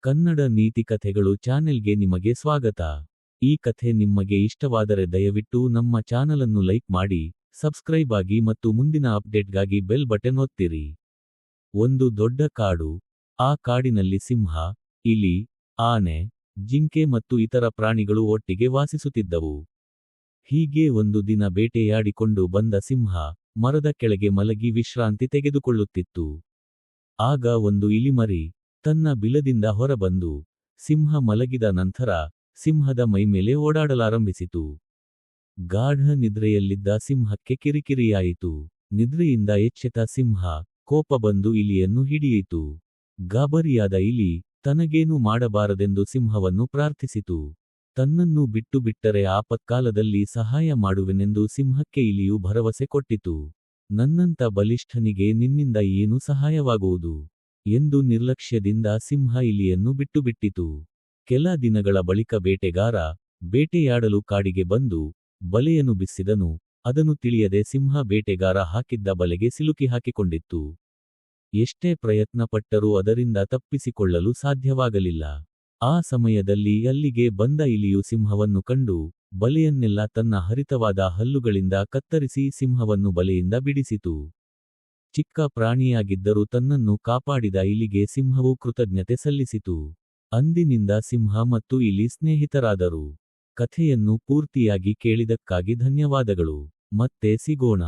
ಕನ್ನಡ ನೀತಿ ಕಥೆಗಳು ಚಾನೆಲ್ಗೆ ನಿಮಗೆ ಸ್ವಾಗತ. ಈ ಕಥೆ ನಿಮಗೆ ಇಷ್ಟವಾದರೆ ದಯವಿಟ್ಟು ನಮ್ಮ ಚಾನಲನ್ನು ಲೈಕ್ ಮಾಡಿ, ಸಬ್ಸ್ಕ್ರೈಬ್ ಆಗಿ ಮತ್ತು ಮುಂದಿನ ಅಪ್ಡೇಟ್ಗಾಗಿ ಬೆಲ್ ಬಟನ್ ಒತ್ತಿರಿ. ಒಂದು ದೊಡ್ಡ ಕಾಡು. ಆ ಕಾಡಿನಲ್ಲಿ ಸಿಂಹ, ಇಲಿ, ಆನೆ, ಜಿಂಕೆ ಮತ್ತು ಇತರ ಪ್ರಾಣಿಗಳು ಒಟ್ಟಿಗೆ ವಾಸಿಸುತ್ತಿದ್ದವು. ಹೀಗೆ ಒಂದು ದಿನ ಬೇಟೆಯಾಡಿಕೊಂಡು ಬಂದ ಸಿಂಹ, ಮರದ ಕೆಳಗೆ ಮಲಗಿ ವಿಶ್ರಾಂತಿ ತೆಗೆದುಕೊಳ್ಳುತ್ತಿತ್ತು. ಆಗ ಒಂದು ಇಲಿಮರಿ ತನ್ನ ಬಿಲದಿಂದ ಹೊರಬಂದು, ಸಿಂಹ ಮಲಗಿದ ನಂತರ ಸಿಂಹದ ಮೈಮೇಲೆ ಓಡಾಡಲಾರಂಭಿಸಿತು. ಗಾಢ ನಿದ್ರೆಯಲ್ಲಿದ್ದ ಸಿಂಹಕ್ಕೆ ಕಿರಿಕಿರಿಯಾಯಿತು. ನಿದ್ರೆಯಿಂದ ಎಚ್ಚೆತ್ತ ಸಿಂಹ, ಕೋಪ ಬಂದು ಇಲಿಯನ್ನು ಹಿಡಿಯಿತು. ಗಾಬರಿಯಾದ ಇಲಿ, ತನಗೇನು ಮಾಡಬಾರದೆಂದು ಸಿಂಹವನ್ನು ಪ್ರಾರ್ಥಿಸಿತು. ತನ್ನನ್ನು ಬಿಟ್ಟು ಬಿಟ್ಟರೆ ಆಪತ್ಕಾಲದಲ್ಲಿ ಸಹಾಯ ಮಾಡುವೆನೆಂದು ಸಿಂಹಕ್ಕೆ ಇಲಿಯು ಭರವಸೆ ಕೊಟ್ಟಿತು. ನನ್ನಂಥ ಬಲಿಷ್ಠನಿಗೆ ನಿನ್ನಿಂದ ಏನು ಸಹಾಯವಾಗುವುದು ಎಂದು ನಿರ್ಲಕ್ಷ್ಯದಿಂದ ಸಿಂಹ ಇಲಿಯನ್ನು ಬಿಟ್ಟುಬಿಟ್ಟಿತು. ಕೆಲ ದಿನಗಳ ಬಳಿಕ ಬೇಟೆಗಾರ ಬೇಟೆಯಾಡಲು ಕಾಡಿಗೆ ಬಂದು ಬಲೆಯನ್ನು ಬಿಸಿದನು. ಅದನ್ನು ತಿಳಿಯದೆ ಸಿಂಹ ಬೇಟೆಗಾರ ಹಾಕಿದ್ದ ಬಲೆಗೆ ಸಿಲುಕಿ ಹಾಕಿಕೊಂಡಿತ್ತು. ಎಷ್ಟೇ ಪ್ರಯತ್ನಪಟ್ಟರೂ ಅದರಿಂದ ತಪ್ಪಿಸಿಕೊಳ್ಳಲು ಸಾಧ್ಯವಾಗಲಿಲ್ಲ. ಆ ಸಮಯದಲ್ಲಿ ಅಲ್ಲಿಗೆ ಬಂದ ಇಲಿಯು ಸಿಂಹವನ್ನು ಕಂಡು, ಬಲೆಯನ್ನೆಲ್ಲ ತನ್ನ ಹರಿತವಾದ ಹಲ್ಲುಗಳಿಂದ ಕತ್ತರಿಸಿ ಸಿಂಹವನ್ನು ಬಲೆಯಿಂದ ಬಿಡಿಸಿತು. ಚಿಕ್ಕ ಪ್ರಾಣಿಯಾಗಿದ್ದರೂ ತನ್ನನ್ನು ಕಾಪಾಡಿದ ಇಲಿಗೆ ಸಿಂಹವು ಕೃತಜ್ಞತೆ ಸಲ್ಲಿಸಿತು. ಅಂದಿನಿಂದ ಸಿಂಹ ಮತ್ತು ಇಲಿ ಸ್ನೇಹಿತರಾದರು. ಕಥೆಯನ್ನು ಪೂರ್ತಿಯಾಗಿ ಕೇಳಿದಕ್ಕಾಗಿ ಧನ್ಯವಾದಗಳು. ಮತ್ತೆ ಸಿಗೋಣ.